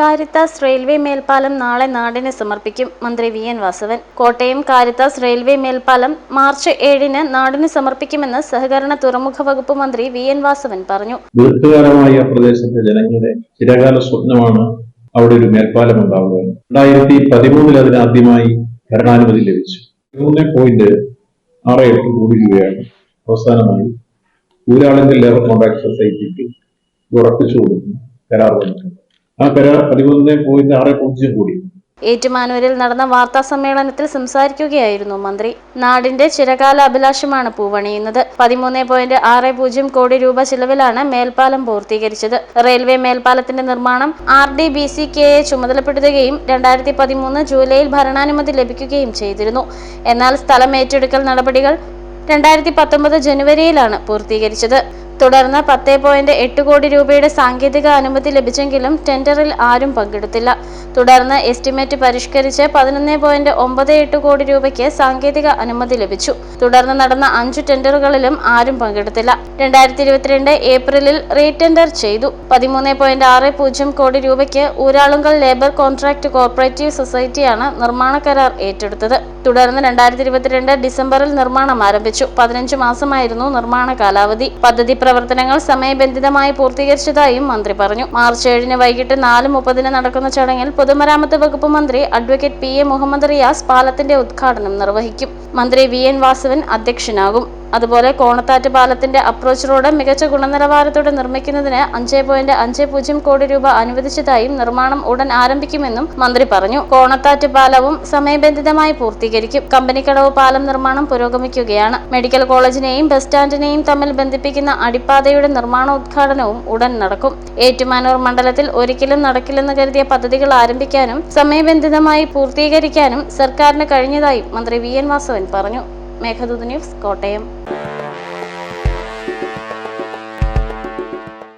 Caritas railway മേൽപ്പാലം നാളെ നാടിന് സമർപ്പിക്കും. മന്ത്രി V N Vasavan. Kottayam Caritas railway മേൽപ്പാലം മാർച്ച് 7-ന് നാടിന് സമർപ്പിക്കുമെന്ന് സഹകരണ തുറമുഖ വകുപ്പ് മന്ത്രി വി എൻ വാസവൻ പറഞ്ഞു. ദീർഘകാലമായ പ്രദേശത്തെ ജനങ്ങളുടെ ചിരകാല സ്വപ്നമാണ് അവിടെ ഒരു മേൽപ്പാലം ഉണ്ടാവുക. 2013 അതിനാദ്യമായി ഭരണാനുമതി ലഭിച്ചു. 3.68 കോടി രൂപയാണ് അവസാനമായി ഊരാളുങ്കൽ ലേബർ കോൺട്രാക്ട് സൊസൈറ്റിക്ക് ഉറപ്പിച്ചു കൊടുക്കുന്ന കരാർ വന്നിട്ടുണ്ട്. ആ കരാർ 11.60 കോടി. ഏറ്റുമാനൂരിൽ നടന്ന വാർത്താ സമ്മേളനത്തിൽ സംസാരിക്കുകയായിരുന്നു മന്ത്രി. നാടിന്റെ ചിരകാല അഭിലാഷമാണ് പൂവണിയുന്നത്. 13.60 കോടി രൂപ ചിലവിലാണ് മേൽപ്പാലം പൂർത്തീകരിച്ചത്. റെയിൽവേ മേൽപ്പാലത്തിന്റെ നിർമ്മാണം RDBCKയെ ചുമതലപ്പെടുത്തുകയും 2013 ജൂലൈയിൽ ഭരണാനുമതി ലഭിക്കുകയും ചെയ്തിരുന്നു. എന്നാൽ സ്ഥലം ഏറ്റെടുക്കൽ നടപടികൾ 2019 ജനുവരിയിലാണ് പൂർത്തീകരിച്ചത്. തുടർന്ന് 10.8 കോടി രൂപയുടെ സാങ്കേതിക അനുമതി ലഭിച്ചെങ്കിലും ടെൻഡറിൽ ആരും പങ്കെടുത്തില്ല. തുടർന്ന് എസ്റ്റിമേറ്റ് പരിഷ്കരിച്ച് 11.98 കോടി രൂപയ്ക്ക് സാങ്കേതിക അനുമതി ലഭിച്ചു. തുടർന്ന് നടന്ന 5 ടെൻഡറുകളിലും ആരും പങ്കെടുത്തില്ല. 2022 ഏപ്രിലിൽ റീടെൻഡർ ചെയ്തു. 13.60 കോടി രൂപയ്ക്ക് ഊരാളുങ്കൽ ലേബർ കോൺട്രാക്ട് കോഓപ്പറേറ്റീവ് സൊസൈറ്റിയാണ് നിർമ്മാണ കരാർ ഏറ്റെടുത്തത്. തുടർന്ന് 2022 ഡിസംബറിൽ നിർമ്മാണം ആരംഭിച്ചു. 15 മാസമായിരുന്നു നിർമ്മാണ കാലാവധി. പദ്ധതി പ്രവർത്തനങ്ങൾ സമയബന്ധിതമായി പൂർത്തീകരിച്ചതായും മന്ത്രി പറഞ്ഞു. മാർച്ച് 7-ന് വൈകിട്ട് 4:30 നടക്കുന്ന ചടങ്ങിൽ പൊതുമരാമത്ത് വകുപ്പ് മന്ത്രി അഡ്വക്കേറ്റ് PA മുഹമ്മദ് റിയാസ് പാലത്തിന്റെ ഉദ്ഘാടനം നിർവഹിക്കും. മന്ത്രി വി എൻ വാസവൻ അധ്യക്ഷനാകും. അതുപോലെ കോണത്താറ്റ് പാലത്തിന്റെ അപ്രോച്ച് റോഡ് മികച്ച ഗുണനിലവാരത്തോടെ നിർമ്മിക്കുന്നതിന് 5.50 കോടി രൂപ അനുവദിച്ചതായും നിർമ്മാണം ഉടൻ ആരംഭിക്കുമെന്നും മന്ത്രി പറഞ്ഞു. കോണത്താറ്റ് പാലവും സമയബന്ധിതമായി പൂർത്തീകരിക്കും. കമ്പനിക്കടവ് പാലം നിർമ്മാണം പുരോഗമിക്കുകയാണ്. മെഡിക്കൽ കോളേജിനെയും ബസ് സ്റ്റാൻഡിനെയും തമ്മിൽ ബന്ധിപ്പിക്കുന്ന അടിപ്പാതയുടെ നിർമ്മാണോദ്ഘാടനവും ഉടൻ നടക്കും. ഏറ്റുമാനൂർ മണ്ഡലത്തിൽ ഒരിക്കലും നടക്കില്ലെന്ന് കരുതിയ പദ്ധതികൾ ആരംഭിക്കാനും സമയബന്ധിതമായി പൂർത്തീകരിക്കാനും സർക്കാരിന് കഴിഞ്ഞതായും മന്ത്രി വി എൻ വാസവൻ പറഞ്ഞു. മേഘദൂത് ന്യൂസ്, കോട്ടയം.